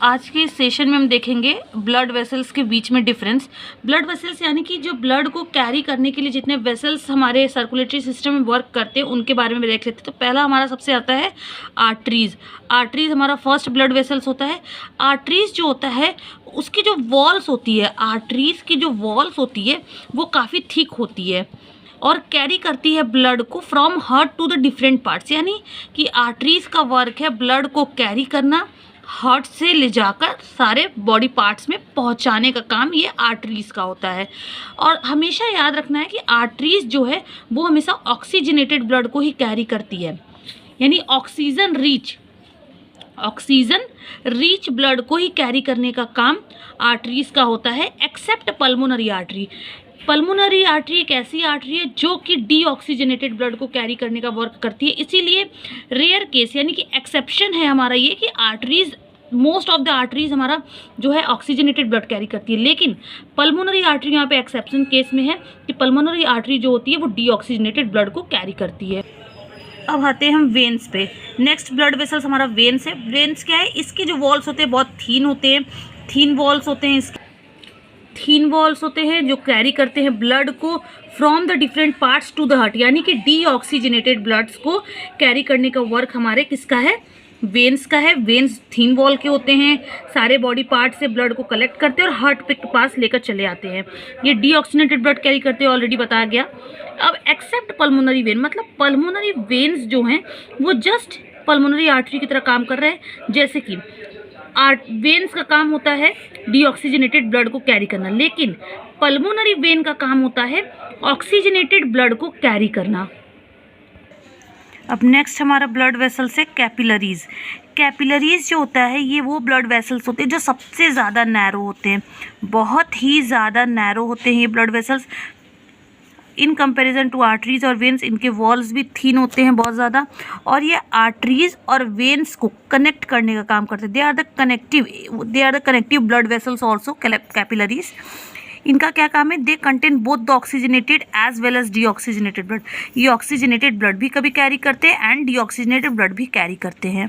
आज के सेशन में हम देखेंगे ब्लड वेसल्स के बीच में डिफरेंस। ब्लड वेसल्स यानी कि जो ब्लड को कैरी करने के लिए जितने वेसल्स हमारे सर्कुलेटरी सिस्टम में वर्क करते हैं उनके बारे में देख लेते हैं। तो पहला हमारा सबसे आता है आर्टरीज। आर्टरीज हमारा फर्स्ट ब्लड वेसल्स होता है। आर्टरीज जो होता है उसकी जो वॉल्स होती है, आर्टरीज की जो वॉल्स होती है वो काफ़ी थिक होती है और कैरी करती है ब्लड को from heart to the different parts. यानी कि आर्टरीज का वर्क है ब्लड को कैरी करना, हार्ट से ले जाकर सारे बॉडी पार्ट्स में पहुंचाने का काम ये आर्टरीज का होता है। और हमेशा याद रखना है कि आर्टरीज जो है वो हमेशा ऑक्सीजनेटेड ब्लड को ही कैरी करती है, यानी ऑक्सीजन रिच ब्लड को ही कैरी करने का काम आर्टरीज का होता है, accept pulmonary artery. Pulmonary artery एक ऐसी आर्टरी है जो कि डीऑक्सीजनेटेड ब्लड को कैरी करने का वर्क करती है। इसीलिए रेयर केस यानी कि एक्सेप्शन है हमारा ये कि arteries, most of the arteries हमारा जो है ऑक्सीजनेटेड ब्लड कैरी करती है, लेकिन पल्मोनरी आर्टरी यहाँ पे एक्सेप्शन केस में है कि पल्मोनरी आर्टरी जो होती है वो डीऑक्सीजनेटेड ब्लड को कैरी करती है। अब आते हैं हम वेन्स पे। नेक्स्ट ब्लड वेसल्स हमारा वेन्स है। वेन्स क्या है, इसके जो वॉल्स होते हैं बहुत थीन होते हैं, थीन वॉल्स होते हैं, इसके थीन वॉल्स होते हैं जो कैरी करते हैं ब्लड को from the different parts to the heart. यानी कि डीऑक्सीजनेटेड ब्लड्स को कैरी करने का वर्क हमारे किसका है, वेन्स का है। वेन्स थीन वॉल के होते हैं, सारे बॉडी पार्ट से ब्लड को कलेक्ट करते हैं और हार्ट के पास लेकर चले आते हैं। ये डीऑक्सीजनेटेड ब्लड कैरी करते हैं, ऑलरेडी बताया गया। अब एक्सेप्ट पल्मोनरी वेन, मतलब पल्मोनरी वेन्स जो हैं वो जस्ट पल्मोनरी आर्टरी की तरह काम कर रहे हैं। जैसे कि वेन्स का काम होता है डीऑक्सीजनेटेड ब्लड को कैरी करना, लेकिन पल्मोनरी वेन का काम होता है ऑक्सीजनेटेड ब्लड को कैरी करना। अब नेक्स्ट हमारा ब्लड वेसल्स है कैपिलरीज। कैपिलरीज जो होता है ये वो ब्लड वेसल्स होते हैं जो सबसे ज़्यादा नैरो होते हैं, बहुत ही ज़्यादा नैरो होते हैं ये blood vessels in comparison to arteries और वेन्स। इनके वॉल्स भी थीन होते हैं बहुत ज़्यादा, और ये आर्टरीज और वेन्स को कनेक्ट करने का काम करते हैं। They are the connective blood vessels also capillaries. इनका क्या काम है, they contain both the oxygenated as well as deoxygenated blood. ये ऑक्सीजनेटेड ब्लड भी कभी कैरी करते हैं एंड डीऑक्सीजनेटेड ब्लड भी कैरी करते हैं।